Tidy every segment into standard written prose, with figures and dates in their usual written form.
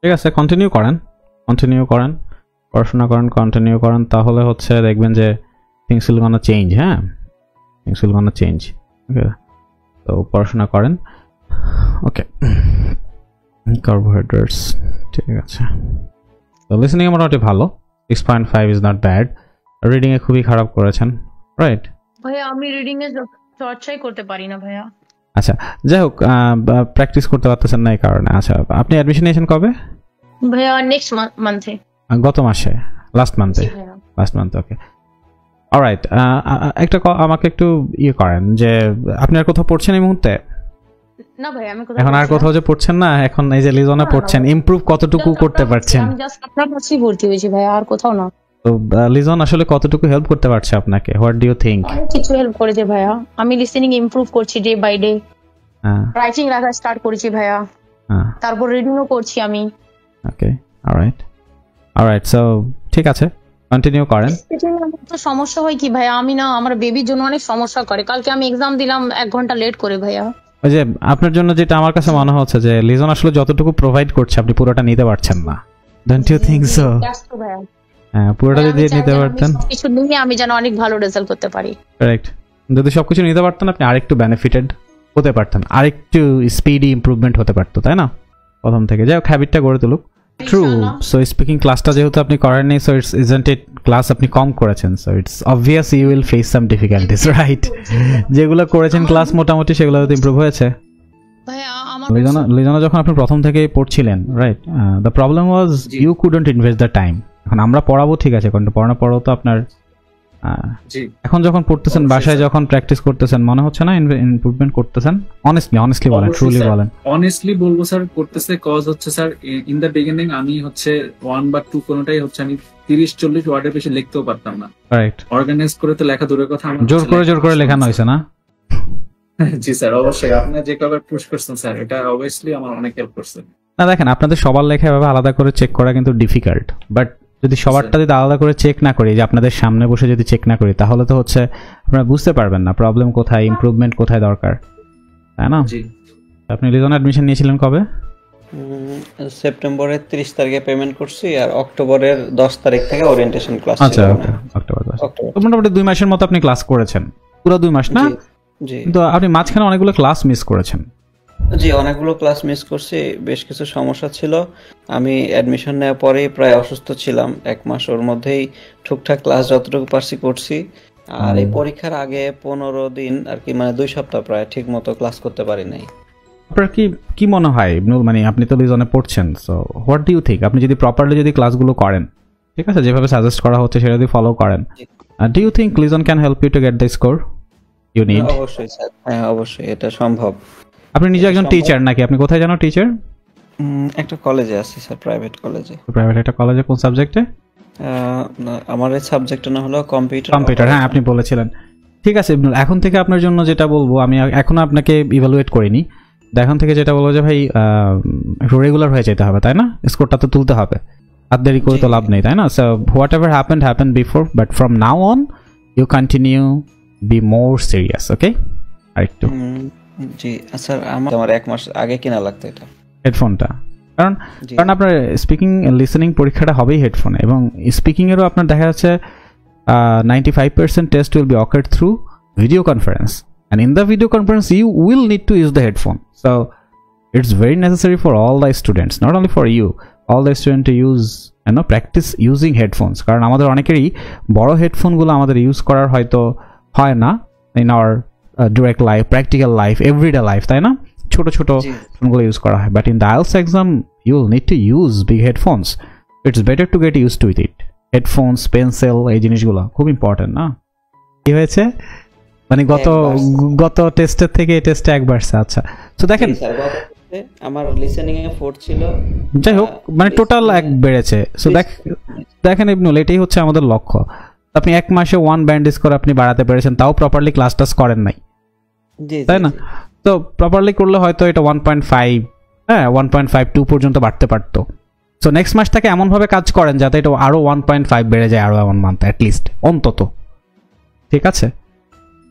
ঠিক আছে, কন্টিনিউ করেন পড়াশোনা করেন, কন্টিনিউ করেন, তাহলে হচ্ছে দেখবেন যে থিংস উইল গোনা চেঞ্জ। হ্যাঁ, থিংস উইল গোনা চেঞ্জ। ওকে, তো পড়াশোনা করেন। ওকে, কার্বোহাইড্রেটস ঠিক আছে। তো লিসেনিং এ মোটামুটি ভালো, 6.5 is not bad. Reading a খুবই খারাপ করেছেন, রাইট? ভাইয়া আমি রিডিং এ চর্চাই করতে পারি না ভাইয়া। আচ্ছা, যাই হোক, প্র্যাকটিস করতে পারতেছেন না এই কারণে। আচ্ছা, আপনি অ্যাডমিশন নিয়েছেন কবে? ভাইয়া নেক্সট মান্থে। গত মাসে, লাস্ট মান্থে। ওকে, অলরাইট। একটা আমাকে একটু ইয়ে করেন যে আপনি আর কোথাও পড়ছেন এই মুহূর্তে? না ভাই, আমি এখন আর কোথাও যে পড়ছেন না, এখন এই যে লিজনে পড়ছেন, ইমপ্রুভ কতটুকু করতে পারছেন? আমি জাস্ট আপনার কাছেই ভর্তি হয়েছি ভাই, আর কোথাও না। তো লিজন আসলে কতটুকু হেল্প করতে পারছে আপনাকে? What do you think? অনেক কিছু হেল্প করেছে ভাইয়া। আমি লিসেনিং ইমপ্রুভ করছি ডে বাই ডে। রাইটিং রাখা স্টার্ট করেছি ভাইয়া, তারপর রিডিংও করছি আমি। ওকে, অলরাইট। সো ঠিক আছে, কন্টিনিউ করেন। তো সমস্যা হয় কি ভাইয়া, আমি না আমার বেবির জন্য অনেক সমস্যা করে। কালকে আমি এক্সাম দিলাম 1 ঘন্টা লেট করে ভাইয়া। ওই যে আপনার জন্য যেটা আমার কাছে মনে হচ্ছে যে লিজন আসলে যতটুকু প্রোভাইড করছে আপনি পুরোটা নিতে পারছেন না। Don't you think so? হ্যাঁ, পুরোটা যদি নিতে পারতেন, কিছু নিয়ে আমি যেন অনেক ভালো রেজাল্ট করতে পারি। কারেক্ট। যদি সবকিছু নিতে পারতেন আপনি আরেকটু বেনিফিটেড হতে পারতেন, আরেকটু স্পিডি ইমপ্রুভমেন্ট হতে পারতো, তাই না? প্রথম থেকে যাই হোক, হ্যাবিটটা গড়ে তুলুক। ট্রু। সো স্পিকিং ক্লাসটা যেহেতু আপনি করেননি, so it's isn't it class আপনি কম করেছেন, so it's obvious you will face some difficulties, right? যেগুলো করেছেন ক্লাস মোটামুটি সেগুলো হয়তো ইমপ্রুভ হয়েছে। লিজনা যখন আপনি প্রথম থেকে পড়ছিলেন, right, the problem was you couldn't invest the time. এখন আমরা পড়াবো ঠিক আছে, কারণ পড়ানোর পরও তো আপনার এখন যখন পড়তেছেন, বাসায় যখন প্র্যাকটিস করতেছেন, মনে হচ্ছে না ইমপ্রুভমেন্ট করতেছেন? অনেস্টলি বলেন, ট্রুলি বলেন। অনেস্টলি বলবো স্যার, করতেছে। কজ হচ্ছে স্যার, ইন দ্য বিগিনিং আমি হচ্ছে 1 বা 2 কোনোটাই হচ্ছে আমি 30-40 ওয়ার্ডের বেশি লিখতেও পারতাম না। রাইট, অর্গানাইজ করে তো লেখা দূরের কথা, আমার জোর করে লেখানো হয়েছে না? জি স্যার, অবশ্যই। আপনি যে কবার পুশ করছেন স্যার, এটা অবভিয়াসলি আমার অনেক হেল্প করছে। না দেখেন, আপনাদের সবার লেখা এভাবে আলাদা করে চেক করা কিন্তু ডিফিকাল্ট, বাট যদি সবারটা যদি আলাদা করে চেক না করি, যে আপনাদের সামনে বসে যদি চেক না করি, তাহলে তো হচ্ছে আপনারা বুঝতে পারবেন না প্রবলেম কোথায়, ইমপ্রুভমেন্ট কোথায় দরকার, তাই না? আপনি লিজন অ্যাডমিশন নিয়েছিলেন কবে? সেপ্টেম্বরের 30 তারিখে পেমেন্ট করছি, আর অক্টোবরের 10 তারিখ থেকে ওরিয়েন্টেশন ক্লাস ছিল। আচ্ছা, অক্টোবর 10। তো মোটামুটি 2 মাসের মতো আপনি ক্লাস করেছেন, পুরো 2 মাস না? জি। কিন্তু আপনি মাঝখানে অনেকগুলো ক্লাস মিস করেছেন। জি, অনেকগুলো ক্লাস মিস করছি, বেশ কিছু সমস্যা ছিল। আমি অ্যাডমিশন নেওয়ার পরেই প্রায় অসুস্থ ছিলাম 1 মাস, ওর মধ্যেই ঠিকঠাক ক্লাস যতটুকু পারছি করছি। আর এই পরীক্ষার আগে 15 দিন আর কি, মানে 2 সপ্তাহ প্রায় ঠিক মতো ক্লাস করতে পারি নাই। আপনার কি মনে হয় ইবনুল, মানে আপনি তো লিজনে পড়ছেন, so what do you think, আপনি যদি প্রপারলি যদি ক্লাসগুলো করেন, ঠিক আছে, যেভাবে সাজেস্ট করা হচ্ছে সেটা যদি ফলো করেন, do you think Lizon can help you to get the score you need? অবশ্যই স্যার, হ্যাঁ অবশ্যই, এটা সম্ভব। আপনি নিজে একজন টিচার নাকি? আপনি কোথায় জানো টিচার? একটা কলেজে আছি স্যার, প্রাইভেট কলেজে। প্রাইভেট একটা কলেজে, কোন সাবজেক্টে? আমার এই সাবজেক্টটা না হলো কম্পিউটার। হ্যাঁ, আপনি বলেছিলেন। ঠিক আছে ইবনুল, এখন থেকে আপনার জন্য যেটা বলবো, আমি এখনো আপনাকে ইভালুয়েট করিনি, এখন থেকে যেটা বলবো যে ভাই একটু রেগুলার হয়ে যেতে হবে, তাই না? স্কোরটা তো তুলতে হবে, আর দেরি করে তো লাভ নেই, তাই না? So whatever happened before, but from now on you continue be more serious, okay? আরেকটু। জি স্যার, আমার 1 মাস আগে কিনা লাগতো এটা, হেডফোনটা, কারণ আপনার স্পিকিং লিসেনিং পরীক্ষাটা হবেই হেডফোনে, এবং স্পিকিং এরও আপনার দেখা যাচ্ছে 95% test will be occurred through video conference, and in the video conference you will need to use the headphone, so it's very necessary for all the students, not only for you, all the students to use, practice using headphones, কারণ আমাদের অনেকেরই বড় হেডফোনগুলো আমাদের use করার হয়তো হয় না in our direct life, practical life, everyday life, তাই না? ছোট ফোনগুলো ইউজ করা হয়, but in the IELTS exam you will need to use big headphones. It's better to get used to it. Headphones, pencil, এই জিনিসগুলো খুব ইম্পর্টেন্ট না? কি হয়েছে, মানে গত টেস্টের থেকে এই টেস্টে একবার? আচ্ছা, তো দেখেন আমার লিসেনিং এ 4 ছিল, যাই হোক, মানে টোটাল 1 বেড়েছে। সো দেখেন ইবনুল, এটাই হচ্ছে আমাদের লক্ষ্য। আপনি 1 মাসে 1 ব্যান্ড স্কোর আপনি বাড়াতে পেরেছেন, তাও প্রপারলি ক্লাস টাস করেন নাই, তাই না? তো প্রপারলি করলে হয়তো এটা 1.5, 1.52 পর্যন্ত বাড়তে পারতো। সো নেক্সট মাস থেকে এমনভাবে কাজ করেন যাতে এটা আরো 1.5 বেড়ে যায়, আরো 1 মান্থ অ্যাটলিস্ট, অন্তত, ঠিক আছে?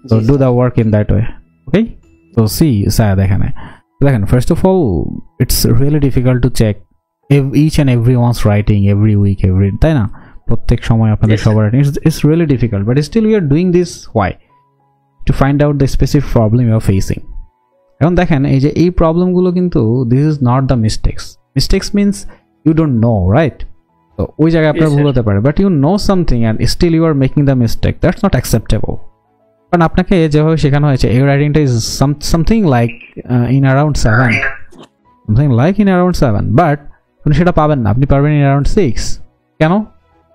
So do the work in that way, okay? So see, দেখেন, first of all, it's really difficult to check each and everyone's writing every week, তাই না? প্রত্যেক সময় আপনাদের সবার writing. It's really difficult, but still we are doing this. Why? To find out the specific problem you are facing. এখন দেখেন এই যে এই প্রবলেমগুলো কিন্তু this is not the mistakes means you don't know, right? তো ওই জায়গায় আপনার ভুল হতে পারে, but you know something and still you are making the mistake. That's not acceptable. কারণ আপনাকে যেভাবে শেখানো হয়েছে এই রাইটিংটা is something like in around 7, but আপনি সেটা পাবেন না, আপনি পারবেন in around 6. কেন?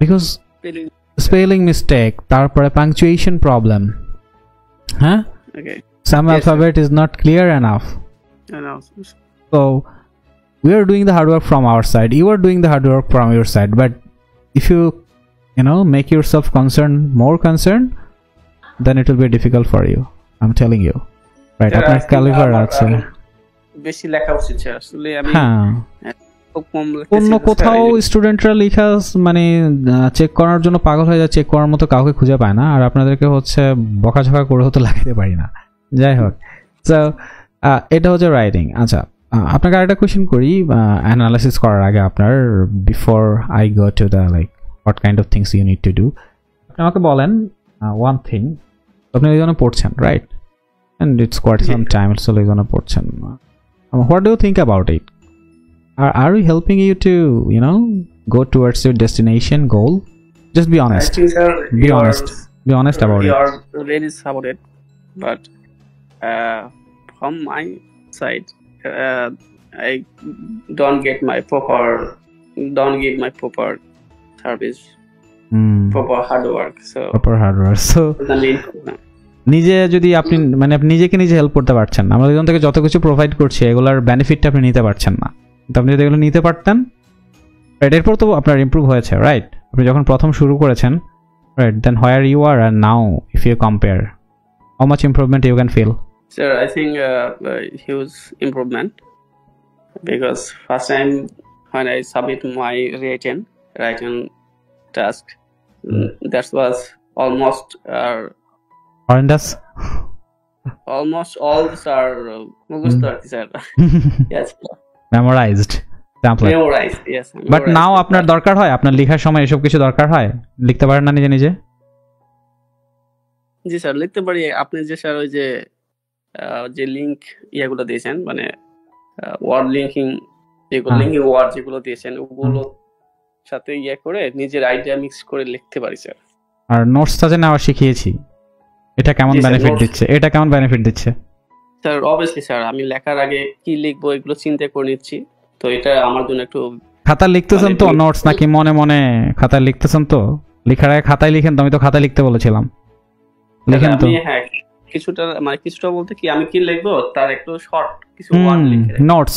Because spelling mistake, তারপরে punctuation problem, হ্যাঁ, some alphabet is not clear enough. So we are doing the hard work from our side, you are doing the hard work from your side, but if you make yourself more concerned, then it will be difficult for you. I'm telling you, right? আপনার ক্যালিভার আছে, বেশি লেখা উচিত আসলে। আমি অন্য কোথাও স্টুডেন্টরা লেখা মানে চেক করার জন্য পাগল হয়ে যায়, চেক করার মতো কাউকে খুঁজে পায় না, আর আপনাদেরকে হচ্ছে বকাঝকা করে হতো লাগাতে পারি না। যাই হোক, সো এটা হচ্ছে রাইটিং। আচ্ছা, আপনাকে আরেকটা কোয়েশ্চেন করি অ্যানালাইসিস করার আগে আপনার, before I go to the like what kind of things you need to do. আপনি আমাকে বলেন ওয়ান থিং, আপনি লিজনে পড়ছেন, right? And it's quite some time so লিজনে পড়ছেন। What do you think about it? Are we helping you to go towards your destination goal? Just be honest. I think, sir, be honest about it. You are really about it, but from my side, I don't give my proper service, proper hard work. So the main problem. নিজে যদি আপনি মানে আপনি নিজেকে নিজে help করতে পারছেন না, আমরা এখান থেকে যত কিছু প্রোভাইড করছি এগুলোর বেনিফিটটা আপনি নিতে পারছেন না। আপনি যদি এগুলো নিতে পারতেন, রাইট, এরপর তো আপনার ইমপ্রুভ হয়েছে, রাইট? আপনি যখন প্রথম শুরু করেছেন, right, then where you are and now if you compare, how much improvement you can feel? Sir, I think huge improvement, because first time when I submit my written task, that was almost horrendous. Almost all these are sir. Yes. Memorized template. Memorized, yes. But now আপনার দরকার হয়, আপনার লেখার সময় এসব কিছু দরকার হয়, লিখতে পারেন না নিজে নিজে? জি স্যার, লিখতে পারি। আপনি যে স্যার ওই যে লিংক ইয়াগুলো দিয়েছেন, মানে ওয়ার্ড লিঙ্কিং, যেগুলো লিঙ্কিং ওয়ার্ড যেগুলো দিয়েছেন, ওগুলো সাথে ইয়ে করে নিজের আইডিয়া মিক্স করে লিখতে পারি স্যার। আর নোটসটা যে নেওয়া শিখিয়েছি, এটা কেমন বেনিফিট দিচ্ছে? স্যার অবভিয়াসলি স্যার, আমি লেখার আগে কি লিখবো এগুলো চিন্তা করে নিচ্ছি, তো এটা আমার জন্য একটু। খাতা লিখতেছেন তো নোটস নাকি মনে মনে খাতায় লিখতেছেন? তো লেখার আগে খাতায় লিখেন তো? আমি তো খাতায় লিখতে বলেছিলাম, লিখেন তো? হ্যাঁ, কিছুটা বলতে কি আমি কি লিখবো তার একটু শর্ট কিছু ওয়ার্ড লিখে নোটস,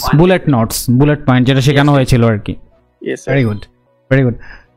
বুলেট পয়েন্ট যেটা শেখানো হয়েছিল আর কি। Yes, very good.